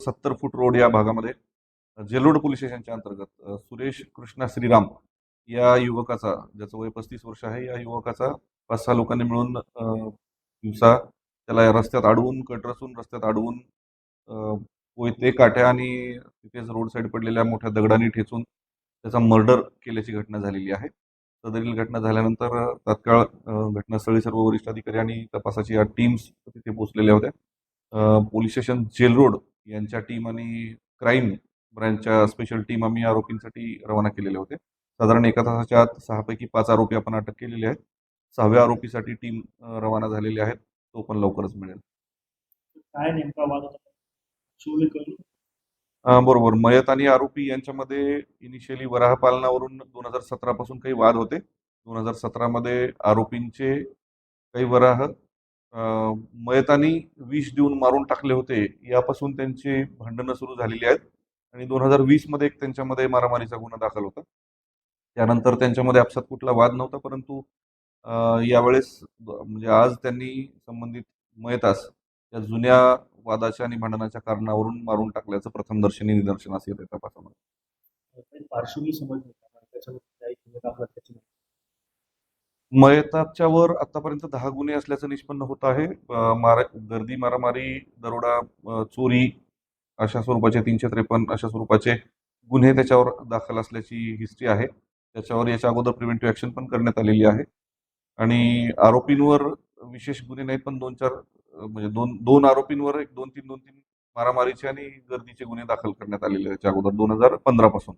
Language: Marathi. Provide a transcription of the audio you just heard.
70 फूट रोड या भागामध्ये जेलोड पोलीस स्टेशनच्या अंतर्गत सुरेश कृष्णा श्रीराम या युवकाचा, ज्याचं वय 35 वर्ष आहे, या युवकाचा 5-6 लोकांनी मिळून दिवसा त्याला रस्त्यात अडवून, कट रचून रस्त्यात अडवून कोयते, काठ्या आणि तिथेच रोड साईड पडलेल्या मोठ्या दगडांनी ठेचून त्याचा मर्डर केल्याची घटना झालेली आहे. सदरील घटना झाल्यानंतर तात्काळ घटनास्थळी सर्व वरिष्ठ अधिकारी आणि तपासाची या टीम्स तिथे पोहोचलेल्या होत्या. पोलीस स्टेशन जेल रोड यांच्या टीम आणि क्राईम ब्रँचच्या स्पेशल टीम आम्ही आरोपींसाठी रवाना केलेले होते. साधारण 1 तासाच्या आत 6 पैकी 5 आरोपी आपण अटक केलेले आहेत. 6व्या आरोपीसाठी टीम रवाना झालेली आहे. तो पण लवकरच मिळेल. काय नेमका वाद होता? बरोबर. मयत आणि आरोपी यांच्यामध्ये इनिशियली वराह पालनावरून 2017 पासून काही वाद होते. 2017 मध्ये आरोपींचे काही वराह मयतांनी विष देऊन मारून टाकले होते, यापासून त्यांची भांडणं सुरू झालेली आहेत आणि 2020 मध्ये एक त्यांच्यामध्ये मारामारीचा गुन्हा दाखल होता. त्यानंतर त्यांच्यामध्ये आपसात कुठला वाद नव्हता, परंतु यावेळेस म्हणजे आज त्यांनी संबंधित मयतास या जुन्या वादाच्या आणि भांडणाच्या कारणावरून मारून टाकल्याचं प्रथमदर्शनी निदर्शनास येते तपासामध्ये. पार्श्वभूमी समजली मयताच्यावर आतापर्यंत 10 गुन्हे असल्याचं निष्पन्न होत आहे. गर्दी, मारामारी, दरोडा, चोरी अशा स्वरूपाचे 353 अशा स्वरूपाचे गुन्हे त्याच्यावर दाखल असल्याची हिस्ट्री आहे. त्याच्यावर याच्या अगोदर प्रिव्हेंटिव्ह ऍक्शन पण करण्यात आलेली आहे आणि आरोपींवर विशेष गुन्हे नाहीत, पण 2-4 म्हणजे दोन आरोपींवर 2-3 मारामारीचे आणि गर्दीचे गुन्हे दाखल करण्यात आलेले त्याच्या अगोदर 2015 पासून.